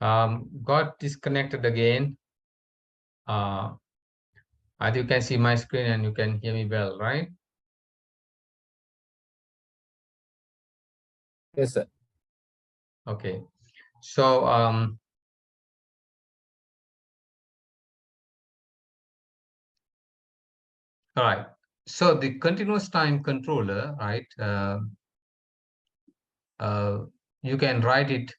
Got disconnected again. As you can see my screen and you can hear me well, right? Yes, sir. Okay. So all right. So the continuous time controller, right? You can write it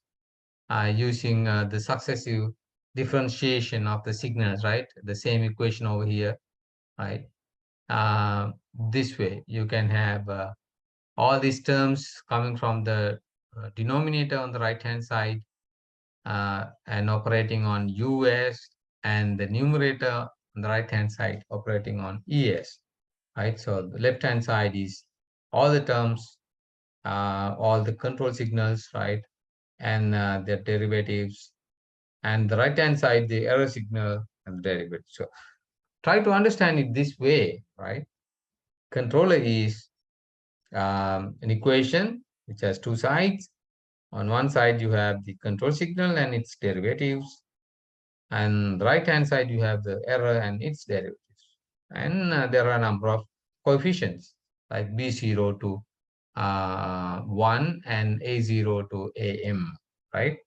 using the successive differentiation of the signals, right? The same equation over here, right? This way, you can have all these terms coming from the denominator on the right-hand side and operating on US, and the numerator on the right-hand side operating on ES, right? So the left-hand side is all the terms, all the control signals, right? And their derivatives, and the right-hand side, the error signal and the derivative. So try to understand it this way, right? Controller is an equation which has two sides. On one side, you have the control signal and its derivatives. And the right-hand side, you have the error and its derivatives. And there are a number of coefficients like B0 to 1 and A0 to AM, right?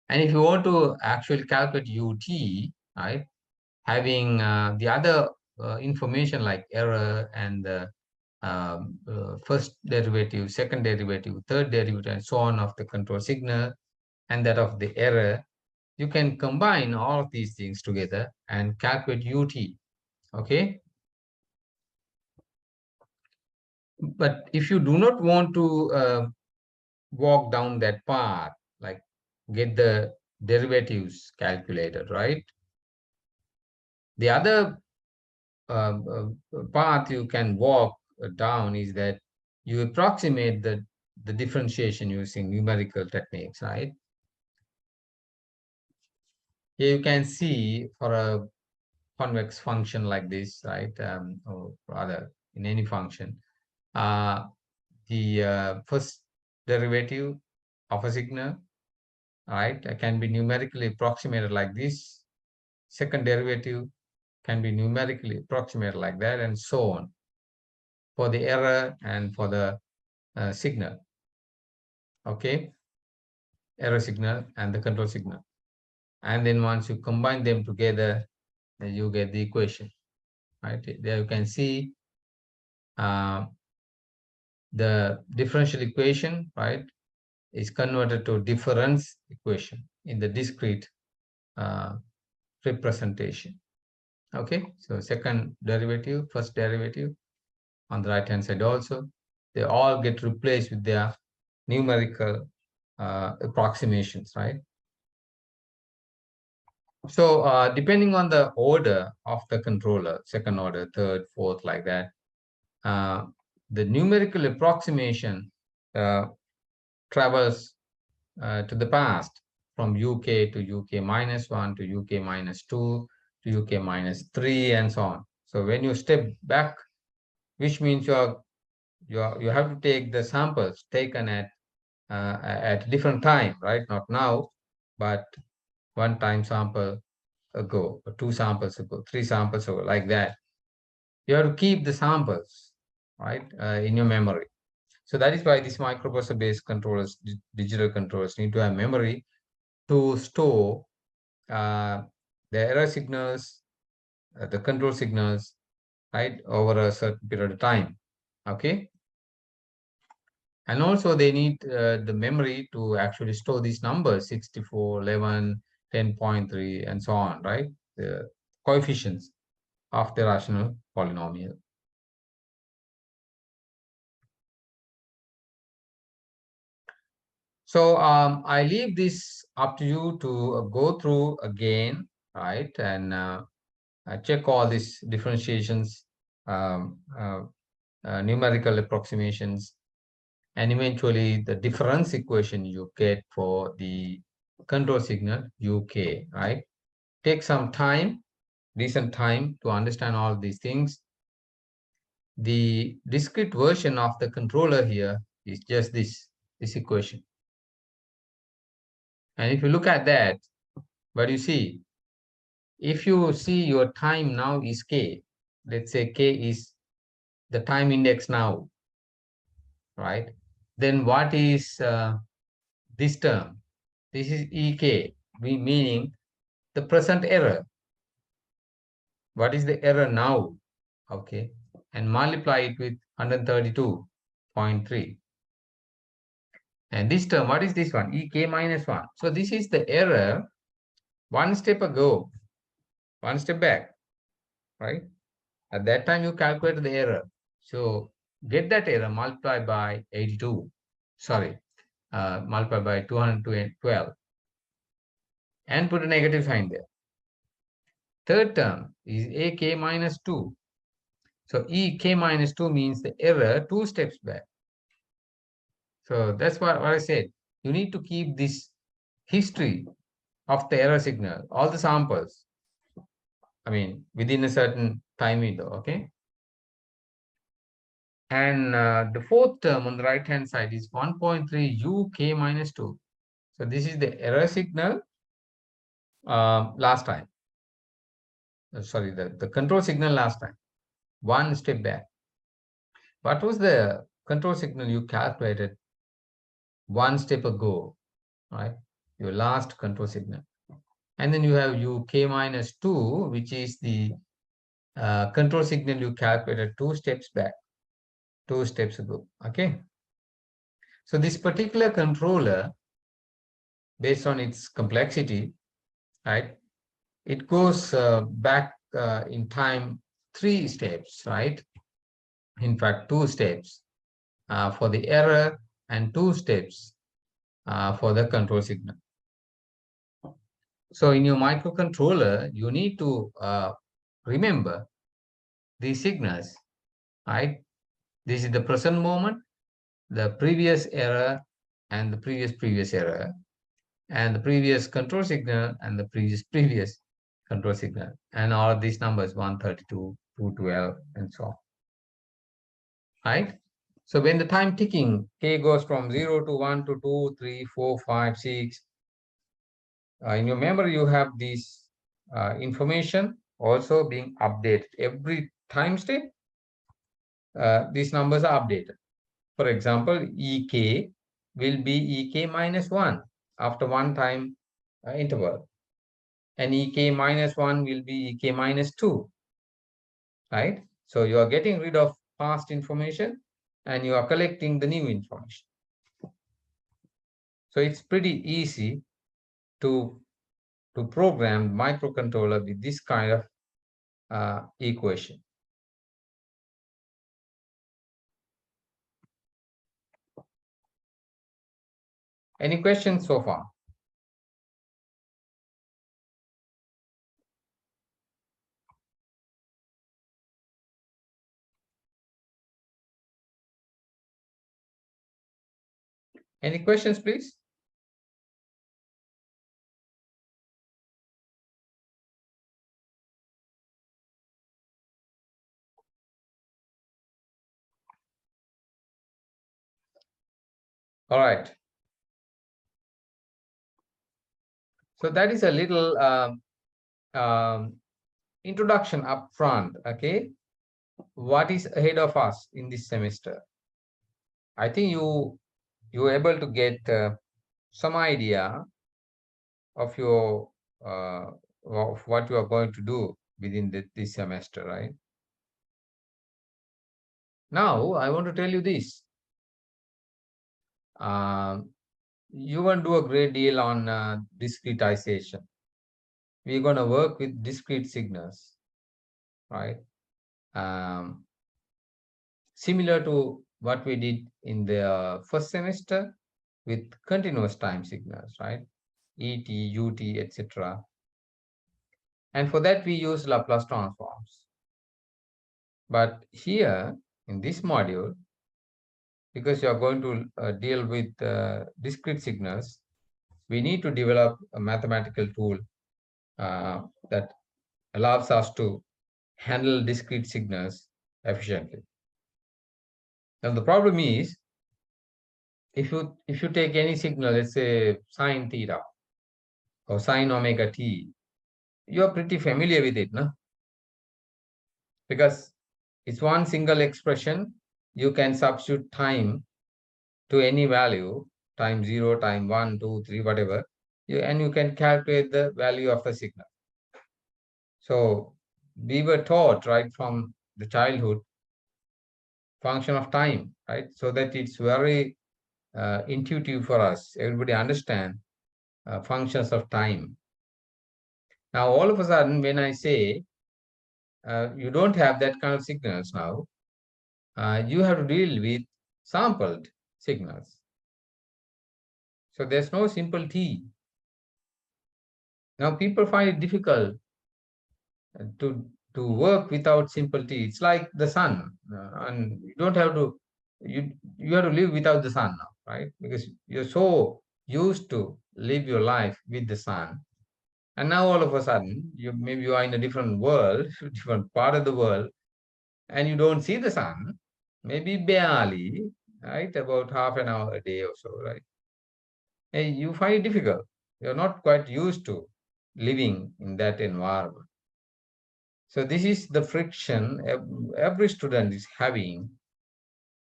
And if you want to actually calculate UT, right, having the other information like error and the first derivative, second derivative, third derivative, and so on of the control signal and that of the error, you can combine all of these things together and calculate UT, okay? But if you do not want to walk down that path, like get the derivatives calculated, right? The other path you can walk down is that you approximate the differentiation using numerical techniques, right? Here you can see for a convex function like this, right? Or rather, in any function, the first derivative of a signal, right, can be numerically approximated like this. Second derivative can be numerically approximated like that, and so on for the error and for the signal, okay? Error signal and the control signal. And then once you combine them together, you get the equation, right? There you can see the differential equation, right, is converted to difference equation in the discrete representation. Okay, so second derivative, first derivative on the right hand side also, they all get replaced with their numerical approximations, right? So depending on the order of the controller, second order, third, fourth, like that, the numerical approximation travels to the past from UK to UK minus 1 to UK minus 2 to UK minus 3 and so on. So when you step back, which means you have to take the samples taken at different time, right? Not now, but one time sample ago, or two samples ago, three samples ago, like that. You have to keep the samples, right, in your memory. So that is why these microprocessor-based controllers, digital controllers, need to have memory to store the error signals, the control signals, right, over a certain period of time. Okay. And also they need the memory to actually store these numbers, 64, 11, 10.3, and so on, right? The coefficients of the rational polynomial. So I leave this up to you to go through again, right? And check all these differentiations, numerical approximations, and eventually the difference equation you get for the control signal UK, right? Take some time, decent time to understand all these things. The discrete version of the controller here is just this equation. And if you look at that, what you see, if you see your time now is k, let's say k is the time index now, right? Then what is this term? This is ek, meaning the present error. What is the error now? Okay, and multiply it with 132.3. And this term, what is this one? ek minus 1. So this is the error one step ago, one step back, right? At that time, you calculate the error. So get that error, multiply by 82. Sorry, multiply by 212. And put a negative sign there. Third term is ak minus 2. So ek minus 2 means the error 2 steps back. So that's what I said. You need to keep this history of the error signal, all the samples, I mean, within a certain time window, okay? And the fourth term on the right-hand side is 1.3 uk minus 2. So this is the error signal last time. Sorry, the control signal last time. One step back. What was the control signal you calculated one step ago, right? Your last control signal. And then you have uk minus 2, which is the control signal you calculated 2 steps back, 2 steps ago, okay? So this particular controller, based on its complexity, right, it goes back in time 3 steps, right? In fact, 2 steps for the error and 2 steps for the control signal. So in your microcontroller, you need to remember these signals, right? This is the present moment, the previous error, and the previous error, and the previous control signal, and the previous control signal, and all these numbers 132, 212, and so on. Right? So when the time ticking, k goes from 0 to 1 to 2, 3, 4, 5, 6, in your memory, you have this information also being updated. Every time step, these numbers are updated. For example, ek will be ek minus 1 after one time interval. And ek minus 1 will be ek minus 2, right? So you are getting rid of past information and you are collecting the new information. So it's pretty easy to program microcontroller with this kind of equation. Any questions so far? Any questions, please? All right. So that is a little introduction up front, okay? What is ahead of us in this semester? I think you were able to get some idea of your of what you are going to do within this semester, right? Now I want to tell you this. You want to do a great deal on discretization. We're going to work with discrete signals, right? Similar to what we did in the first semester with continuous time signals, right? ET, UT, etc. And for that, we use Laplace transforms. But here in this module, because you are going to deal with discrete signals, we need to develop a mathematical tool that allows us to handle discrete signals efficiently. Now the problem is, if you take any signal, let's say sine theta, or sine omega t. You're pretty familiar with it, no? Because it's one single expression. You can substitute time to any value, time 0, time 1, 2, 3, whatever, and you can calculate the value of the signal. So we were taught right from the childhood function of time, right? So that it's very intuitive for us. Everybody understand functions of time. Now, all of a sudden, when I say you don't have that kind of signals now, you have to deal with sampled signals. So there's no simple t. Now, people find it difficult to work without simple t. It's like the sun, and you don't have to. You have to live without the sun now, right? Because you're so used to live your life with the sun, and now all of a sudden, you are in a different world, different part of the world, and you don't see the sun, maybe barely, right? About half an hour a day or so, right? And you find it difficult. You're not quite used to living in that environment. So this is the friction every student is having,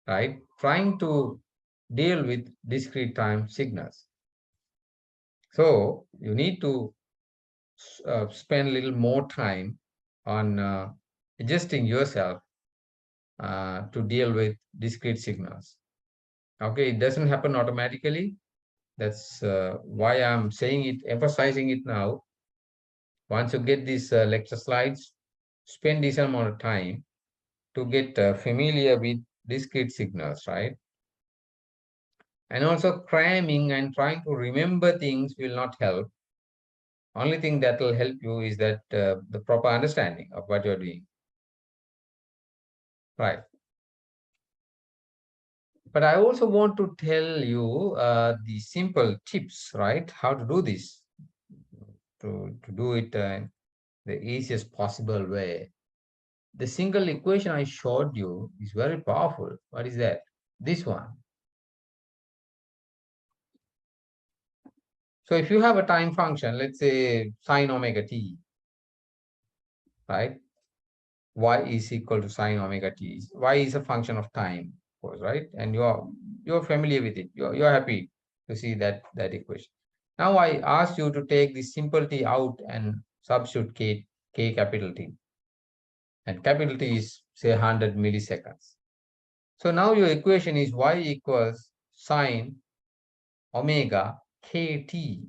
right? Trying to deal with discrete time signals. So you need to spend a little more time on adjusting yourself to deal with discrete signals. Okay, it doesn't happen automatically. That's why I'm saying it, emphasizing it now. Once you get these lecture slides, spend this amount of time to get familiar with discrete signals, right? And also cramming and trying to remember things will not help. Only thing that will help you is that the proper understanding of what you're doing, right? But I also want to tell you the simple tips, right? How to do this, to do it the easiest possible way. The single equation I showed you is very powerful. What is that? This one. So if you have a time function, let's say sine omega t, right? Y is equal to sine omega t. Y is a function of time, of course, right? And you're familiar with it. You're happy to see that equation. Now I ask you to take the simple t out and substitute k capital T. And capital T is say 100 milliseconds. So now your equation is y equals sine omega kt,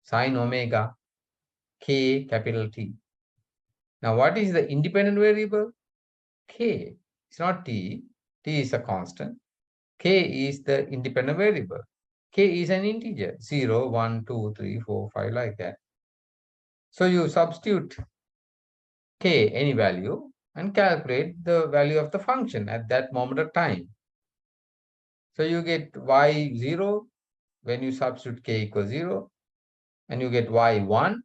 sine omega k capital T. Now what is the independent variable? K. It's not t. T is a constant. K is the independent variable. K is an integer. 0, 1, 2, 3, 4, 5, like that. So you substitute k, any value, and calculate the value of the function at that moment of time. So you get y0 when you substitute k equals 0, and you get y1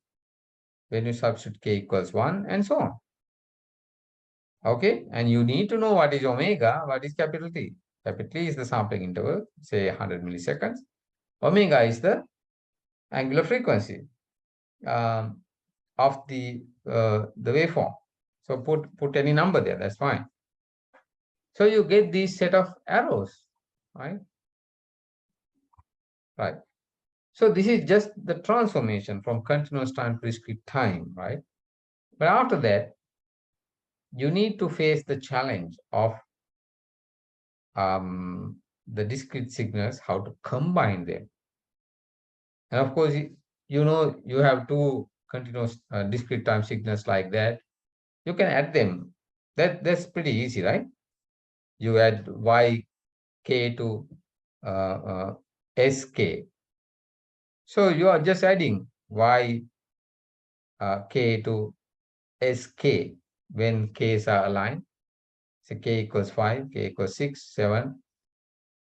when you substitute k equals 1, and so on. Okay, and you need to know what is omega, what is capital T. Capital T is the sampling interval, say 100 milliseconds. Omega is the angular frequency of the waveform. So put any number there, that's fine. So you get this set of arrows, right? Right. So this is just the transformation from continuous time to discrete time, right? But after that, you need to face the challenge of the discrete signals, how to combine them. And of course, you have two continuous discrete time signals like that. You can add them. That's pretty easy, right? You add yk to sk. So you are just adding y k to sk when k's are aligned. So k equals 5, k equals 6, 7.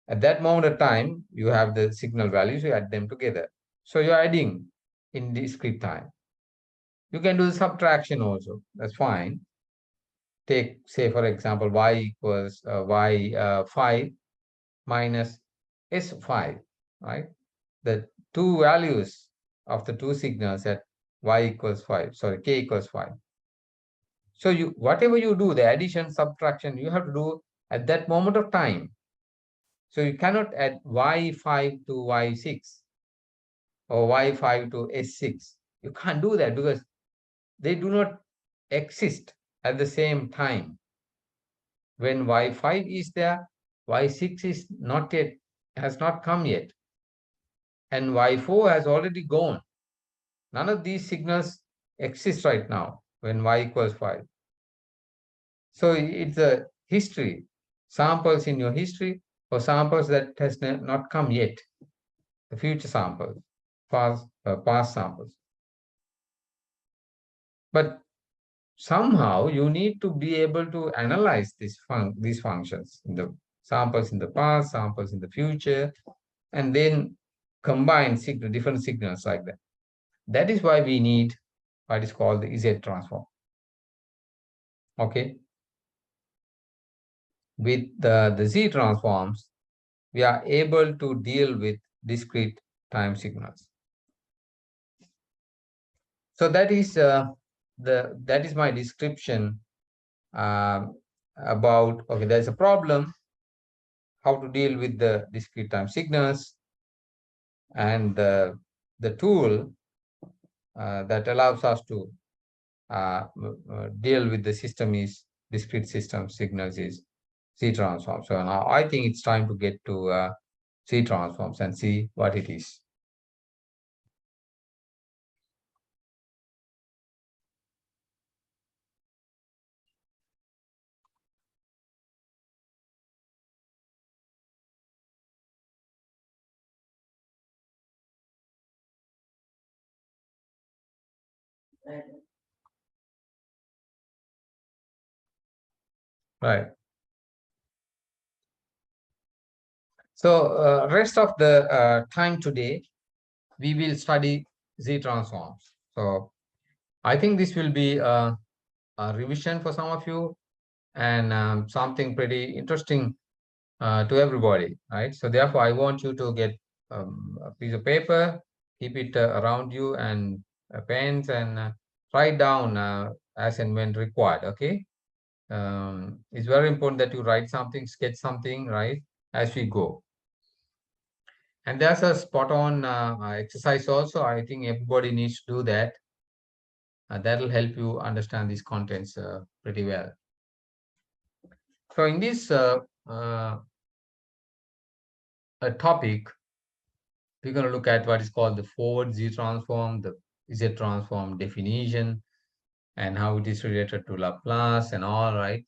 At that moment of time, you have the signal values, you add them together. So you're adding in discrete time. You can do the subtraction also, that's fine. Take, say, for example, y equals y5 minus s5, right? The two values of the two signals at y equals 5, sorry, k equals 5. So whatever you do, the addition, subtraction, you have to do at that moment of time. So you cannot add y5 to y6 or y5 to s6. You can't do that because they do not exist at the same time. When y5 is there, y6 is not yet, has not come yet, and y4 has already gone. None of these signals exist right now when y equals 5. So it's a history, samples in your history or samples that has not come yet, the future samples, past samples. But somehow you need to be able to analyze these functions in the samples in the past, samples in the future, and then combine different signals like that. That is why we need what is called the Z transform. Okay. With the Z transforms, we are able to deal with discrete time signals. So that is my description about, okay, there's a problem, how to deal with the discrete time signals, and the tool that allows us to deal with the system is discrete system signals is Z transform. So now I think it's time to get to Z transforms and see what it is. Right. So rest of the time today, we will study Z transforms. So I think this will be a revision for some of you and something pretty interesting to everybody, right? So therefore, I want you to get a piece of paper, keep it around you, and pens, and write down as and when required. Okay. It's very important that you write something, sketch something, right, as we go. And there's a spot on exercise also. I think everybody needs to do that. That will help you understand these contents pretty well. So in this topic, we're going to look at what is called the forward Z transform, the Z transform definition, and how it is related to Laplace and all, right?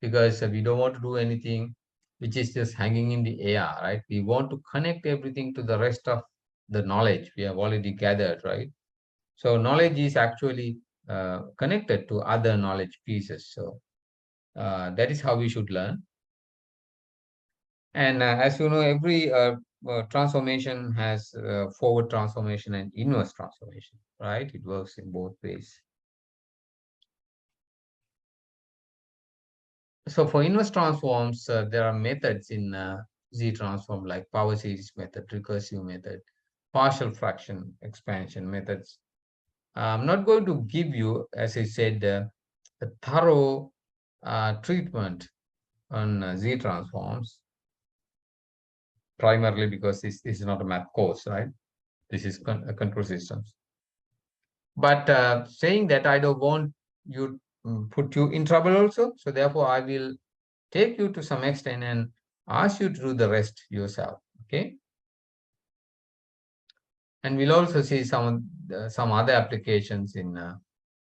Because we don't want to do anything which is just hanging in the air, right? We want to connect everything to the rest of the knowledge we have already gathered, right? So knowledge is actually connected to other knowledge pieces. So that is how we should learn. And as you know, every transformation has forward transformation and inverse transformation, right? It works in both ways. So for inverse transforms, there are methods in Z transform like power series method, recursive method, partial fraction expansion methods. I'm not going to give you, as I said, a thorough treatment on Z transforms, primarily because this is not a math course, right? This is control systems. But saying that, I don't want you put you in trouble also. So therefore, I will take you to some extent and ask you to do the rest yourself. Okay. And we'll also see some other applications in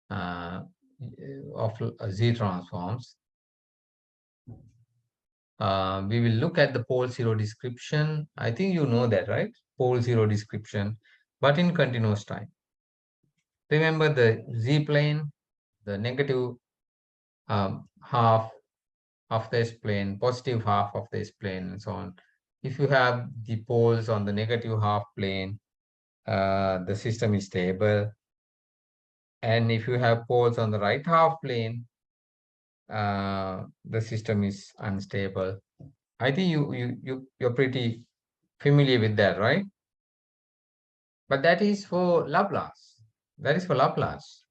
of Z transforms. We will look at the pole zero description. I think you know that, right? Pole zero description, but in continuous time. Remember the Z plane, the negative half of this plane, positive half of this plane, and so on. If you have the poles on the negative half plane, the system is stable. And if you have poles on the right half plane, the system is unstable. I think you're pretty familiar with that, right? But that is for Laplace. That is for Laplace.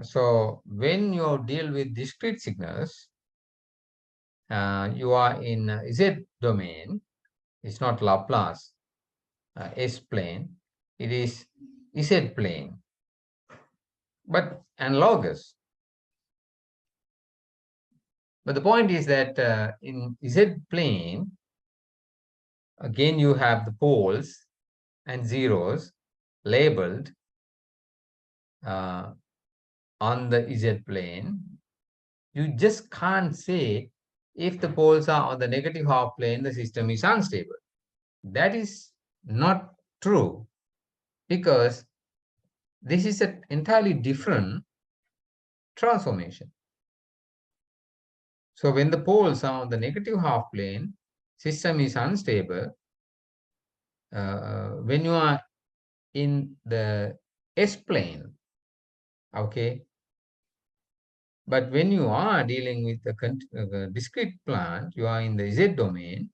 So when you deal with discrete signals, you are in Z domain. It's not Laplace S plane. It is Z plane, but analogous. But the point is that in Z plane, again, you have the poles and zeros labeled on the Z plane. You just can't say if the poles are on the negative half plane, the system is unstable. That is not true, because this is an entirely different transformation. So when the poles are on the negative half plane, system is unstable. When you are in the S plane, okay, but when you are dealing with the discrete plant, you are in the Z domain,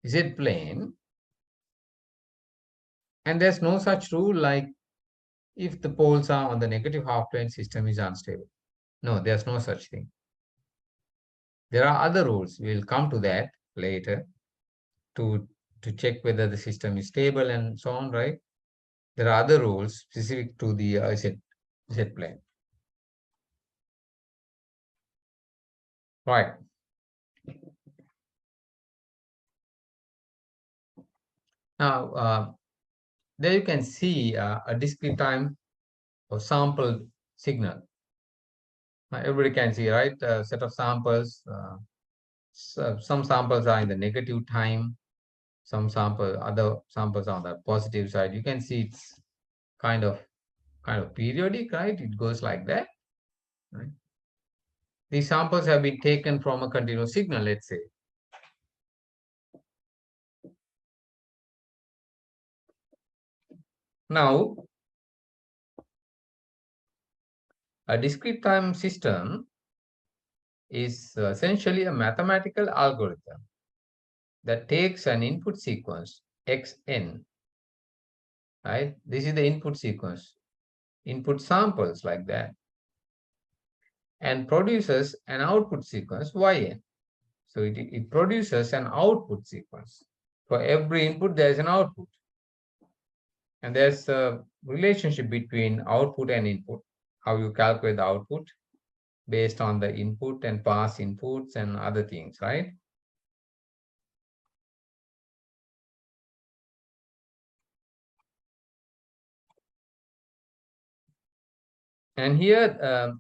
Z plane, and there's no such rule like if the poles are on the negative half plane, system is unstable. No, there's no such thing. There are other rules. We'll come to that later to check whether the system is stable and so on, right? There are other rules specific to the Z plane. Right. Now, there you can see a discrete time or sample signal. Everybody can see, right? A set of samples. So some samples are in the negative time. Other samples are on the positive side. You can see it's kind of periodic, right? It goes like that. Right? These samples have been taken from a continuous signal, let's say. Now, a discrete time system is essentially a mathematical algorithm that takes an input sequence xn, right? This is the input sequence, input samples like that, and produces an output sequence yn. So it produces an output sequence. For every input, there is an output. And there's a relationship between output and input, how you calculate the output based on the input and past inputs and other things, right? And here,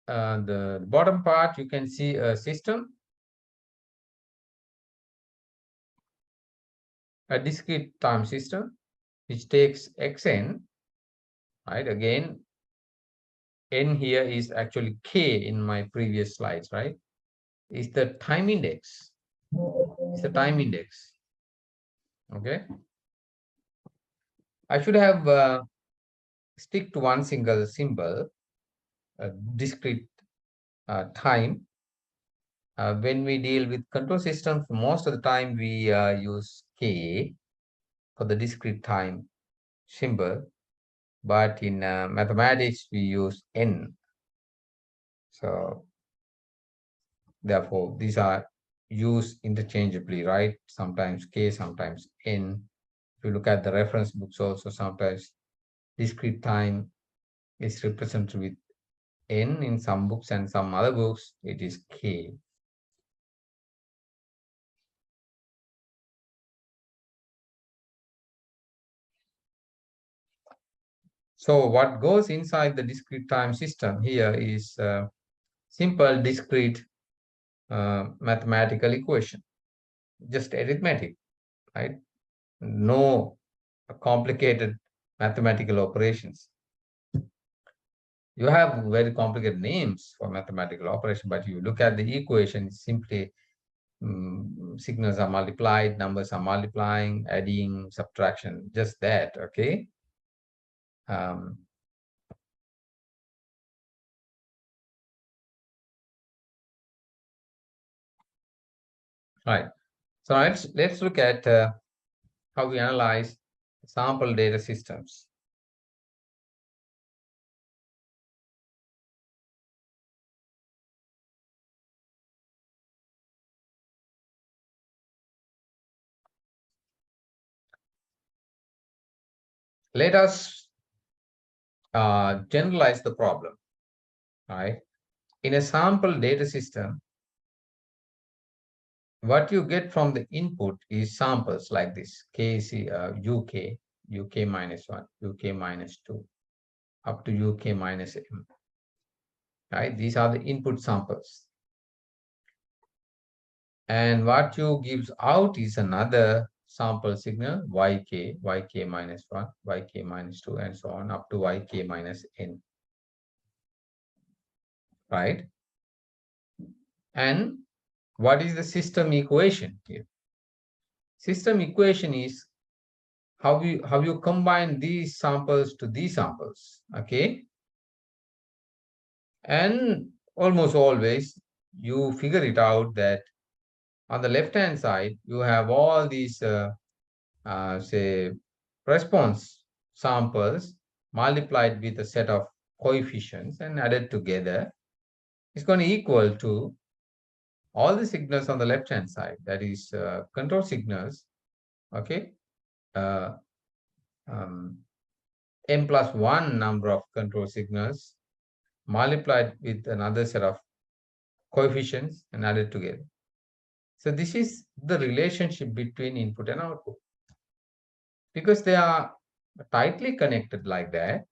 the bottom part, you can see a system, a discrete time system, which takes xn, right? Again, n here is actually k in my previous slides, right? Is the time index. It's the time index. Okay. I should have stick to one single symbol, a discrete time. When we deal with control systems, most of the time we use k for the discrete time symbol, but in mathematics we use n. So therefore, these are used interchangeably, right? Sometimes k, sometimes n. If you look at the reference books also, sometimes discrete time is represented with n in some books, and some other books it is k. So what goes inside the discrete time system here is simple discrete mathematical equation, just arithmetic, right? No complicated mathematical operations. You have very complicated names for mathematical operation, but you look at the equation, simply signals are multiplied, numbers are multiplying, adding, subtraction, just that, okay? Right. So let's look at how we analyze sample data systems. Let us generalize the problem, right? In a sample data system, what you get from the input is samples like this, UK, UK minus 1, UK minus 2, up to UK minus M, right? These are the input samples. And what you gives out is another sample signal, YK minus 1, YK minus 2, and so on, up to YK minus N, right? And what is the system equation here? System equation is how you combine these samples to these samples, okay? And almost always you figure it out that on the left hand side you have all these say response samples multiplied with a set of coefficients and added together is going to equal to all the signals on the left hand side, that is control signals, okay, uh, um, m plus 1 number of control signals multiplied with another set of coefficients and added together. So this is the relationship between input and output. Because they are tightly connected like that,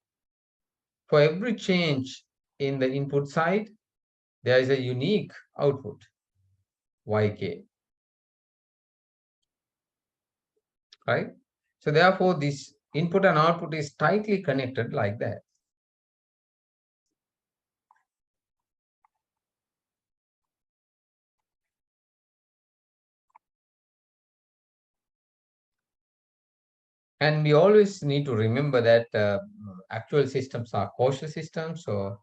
for every change in the input side, there is a unique output, yk, right? So therefore, this input and output is tightly connected like that. And we always need to remember that actual systems are causal systems, so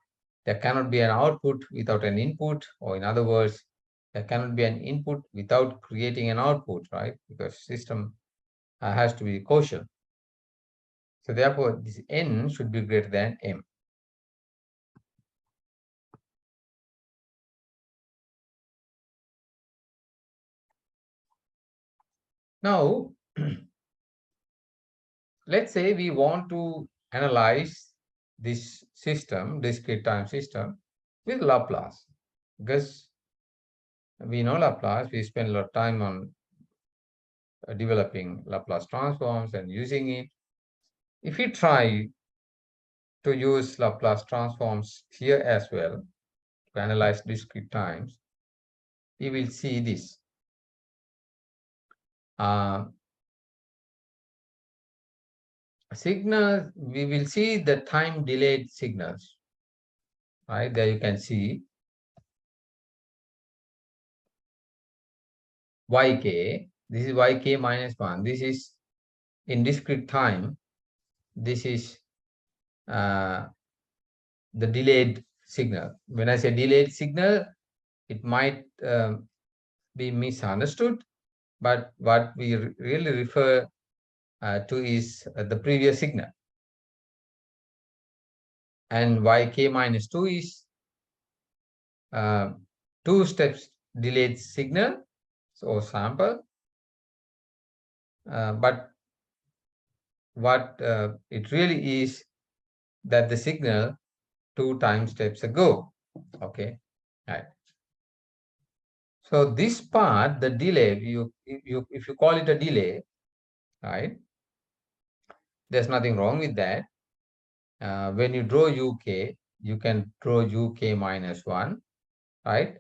there cannot be an output without an input, or in other words, there cannot be an input without creating an output, right? Because system has to be causal. So therefore, this n should be greater than m. Now, let's say we want to analyze this system, discrete time system, with Laplace, because we know Laplace, we spend a lot of time on developing Laplace transforms and using it. If we try to use Laplace transforms here as well to analyze discrete times, we will see this. Signals, we will see the time delayed signals, right? There you can see yk, this is yk minus 1, this is in discrete time, this is the delayed signal. When I say delayed signal, it might be misunderstood, but what we really refer to is the previous signal. And yk minus 2 is 2 steps delayed signal, so sample, but what it really is that the signal 2 time steps ago, okay, right? So this part, the delay, if you call it a delay, right, there's nothing wrong with that. When you draw UK, you can draw UK minus 1, right,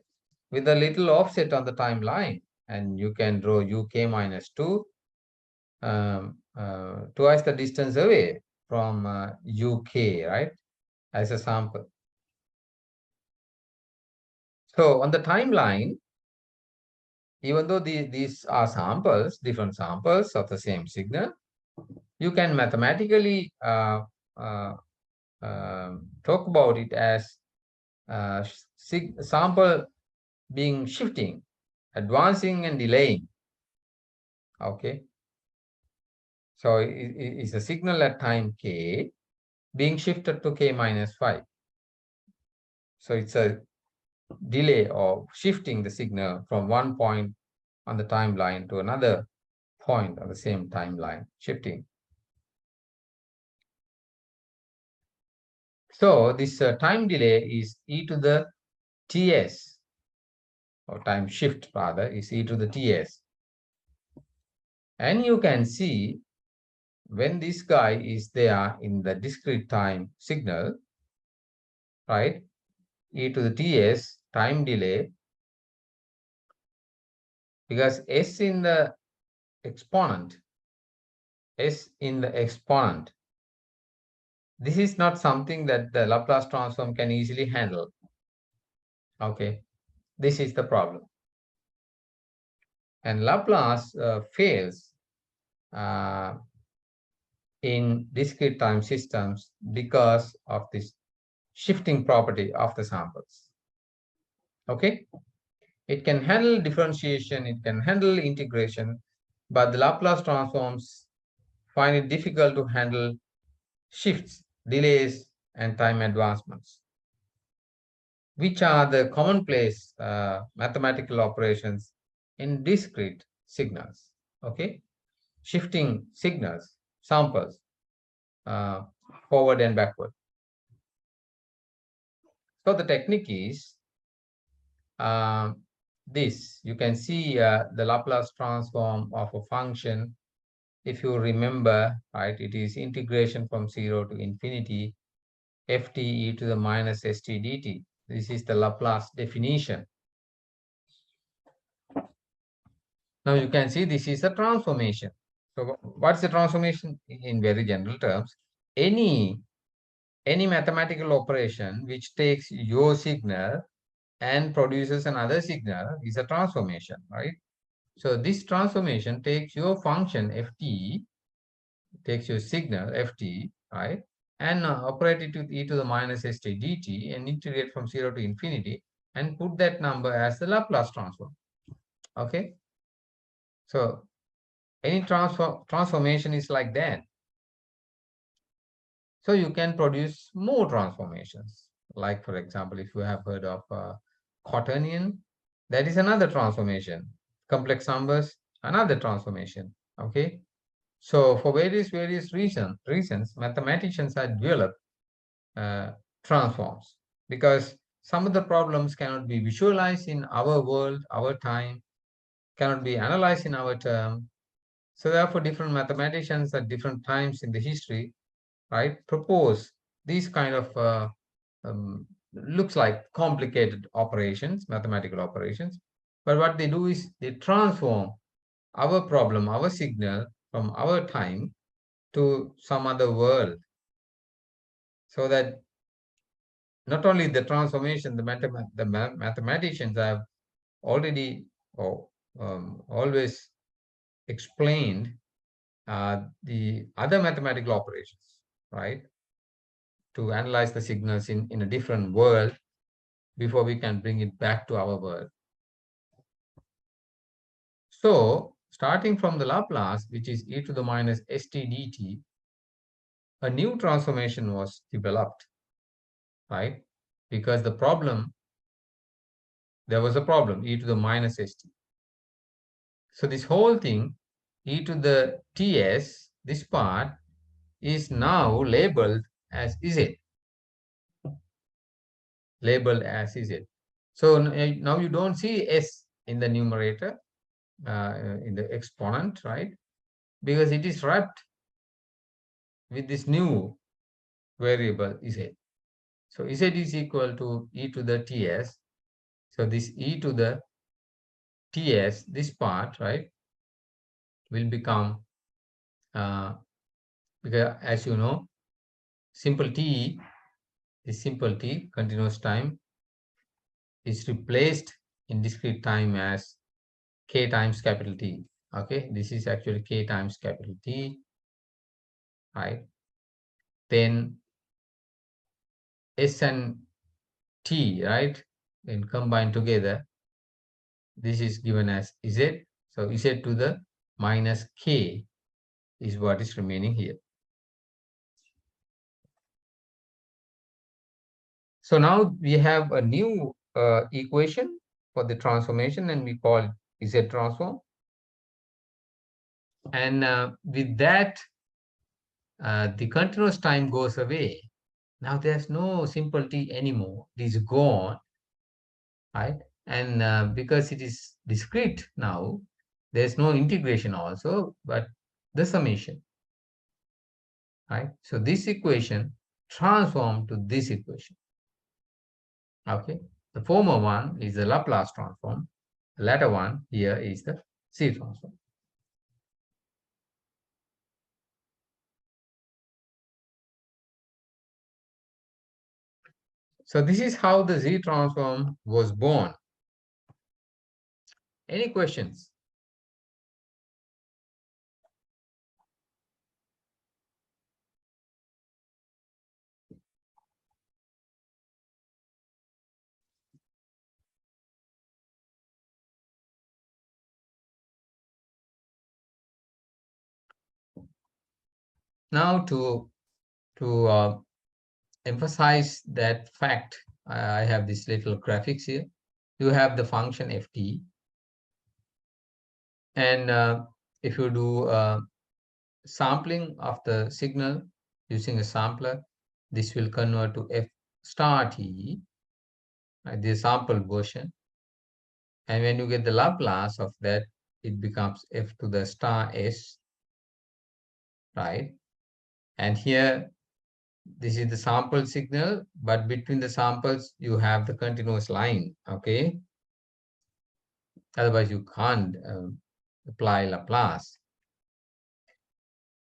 with a little offset on the timeline, and you can draw UK minus 2, twice the distance away from UK, right, as a sample. So on the timeline, even though these are samples, different samples of the same signal, you can mathematically talk about it as sample being shifting, advancing and delaying, okay? So it's a signal at time k being shifted to k minus 5. So it's a delay of shifting the signal from one point on the timeline to another point on the same timeline, shifting. So this time delay is e to the ts, or time shift rather, is e to the ts. And you can see when this guy is there in the discrete time signal, right, e to the ts time delay, because s in the exponent, this is not something that the Laplace transform can easily handle. Okay, this is the problem. And Laplace fails in discrete time systems because of this shifting property of the samples. Okay, it can handle differentiation, it can handle integration, but the Laplace transforms find it difficult to handle shifts, delays, and time advancements, which are the commonplace mathematical operations in discrete signals. Okay, shifting signals, samples, uh, forward and backward. So the technique is this. You can see the Laplace transform of a function. If you remember, right, it is integration from 0 to infinity ft e to the minus st dt. This is the Laplace definition. Now you can see this is a transformation. So what's the transformation? In very general terms, any mathematical operation which takes your signal and produces another signal is a transformation, right? So this transformation takes your function ft, takes your signal ft, right, and operate it with e to the minus st dt and integrate from 0 to infinity and put that number as the Laplace transform. Okay, so any transformation is like that. So you can produce more transformations. Like, for example, if you have heard of quaternion, that is another transformation. Complex numbers, another transformation. Okay. So for various reasons, mathematicians have developed uh, transforms, because some of the problems cannot be visualized in our world, our time, cannot be analyzed in our term. So therefore, different mathematicians at different times in the history, right, propose these kind of looks like complicated operations, mathematical operations. But what they do is they transform our problem, our signal from our time to some other world, so that not only the transformation, the mathematicians have already or always explained the other mathematical operations, right, to analyze the signals in a different world before we can bring it back to our world. So starting from the Laplace, which is e to the minus st dt, a new transformation was developed, right? Because there was a problem, e to the minus st. So this whole thing, e to the ts, this part is now labeled as z. Labeled as z. So now you don't see s in the numerator, in the exponent, right? Because it is wrapped with this new variable z. So z is equal to e to the ts. So this e to the ts, this part, right, will become, because as you know, simple t, this simple t, continuous time, is replaced in discrete time as k times capital T. Okay, this is actually k times capital T, right? Then S and T, right, then combined together, this is given as Z. So Z to the minus K is what is remaining here. So now we have a new equation for the transformation, and we call it Z transform. And with that, the continuous time goes away. Now there's no simple t anymore. It is gone, right? And because it is discrete now, there's no integration also, but the summation, right? So this equation transformed to this equation, okay? The former one is the Laplace transform. The latter one here is the Z transform. So this is how the Z transform was born. Any questions? Now to emphasize that fact, I have this little graphics here. You have the function ft, and if you do sampling of the signal using a sampler, this will convert to f star t, the sample version. And when you get the Laplace of that, it becomes f to the star s, right? And here, this is the sample signal, but between the samples, you have the continuous line, okay? Otherwise, you can't apply Laplace.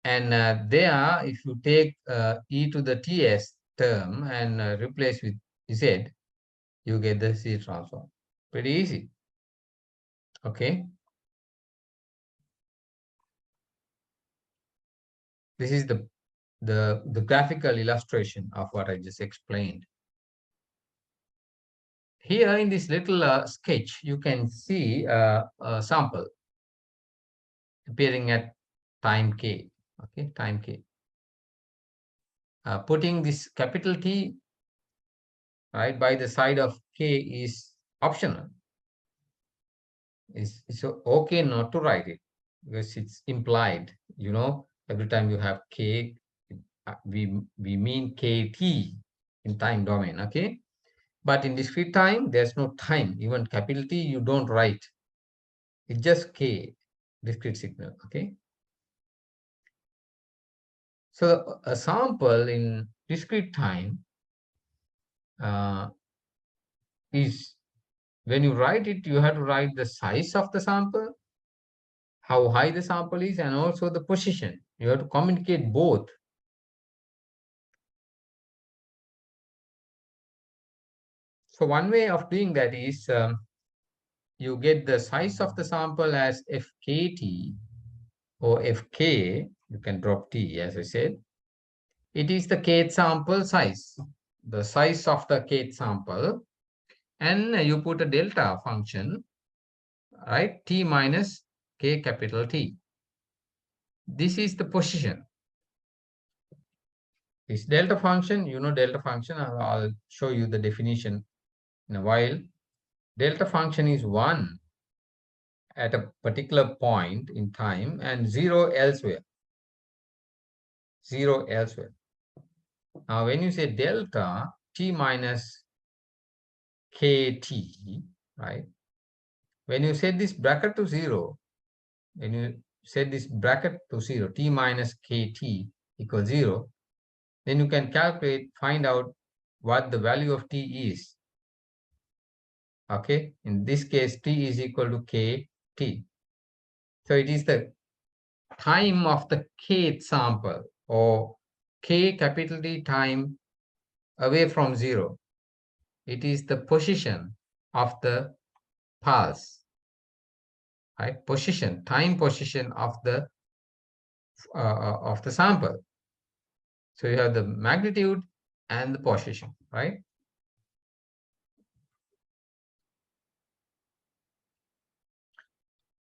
And there, if you take e to the ts term and replace with z, you get the Z transform. Pretty easy, okay? This is the graphical illustration of what I just explained. Here in this little sketch, you can see a sample appearing at time k, okay, time k. Putting this capital T, right, by the side of k is optional. It's okay not to write it because it's implied, you know, every time you have k, we mean kt in time domain, okay? But in discrete time, there's no time. Even capital T, you don't write. It's just k, discrete signal, okay? So a sample in discrete time uh, is, when you write it, you have to write the size of the sample, how high the sample is, and also the position. You have to communicate both. So one way of doing that is you get the size of the sample as fkt or fk. You can drop t, as I said. It is the kth sample size, the size of the kth sample, and you put a delta function, right? T minus k capital T. This is the position. This delta function, you know delta function, I'll show you the definition in a while. Delta function is 1 at a particular point in time and 0 elsewhere. 0 elsewhere. Now, when you say delta t minus kt, right? When you set this bracket to 0, when you set this bracket to 0, t minus kt equals 0, then you can calculate, find out what the value of t is. Okay, in this case, t is equal to kt. So it is the time of the kth sample, or k capital T time away from 0. It is the position of the pulse, right? Position, time position of the sample. So you have the magnitude and the position, right?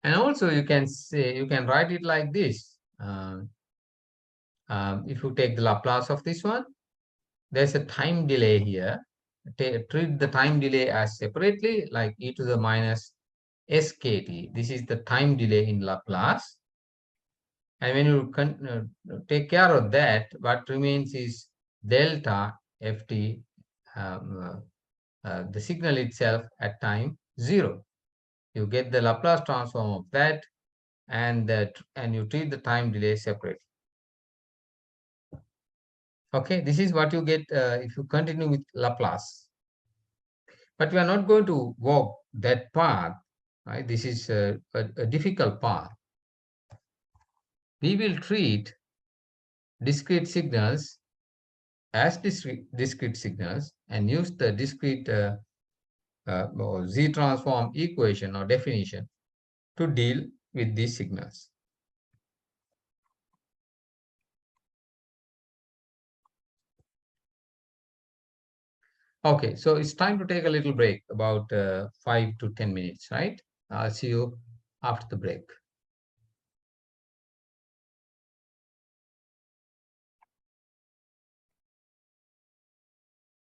And also you can say, you can write it like this. If you take the Laplace of this one, there's a time delay here. Treat the time delay as separately, like e to the minus skt. This is the time delay in Laplace. And when you take care of that, what remains is delta ft, the signal itself at time 0. You get the Laplace transform of that, and you treat the time delay separately. Okay, this is what you get if you continue with Laplace. But we are not going to walk that path, right? This is a difficult path. We will treat discrete signals as discrete signals and use the discrete or Z transform equation or definition to deal with these signals. Okay, so it's time to take a little break, about 5 to 10 minutes, right? I'll see you after the break.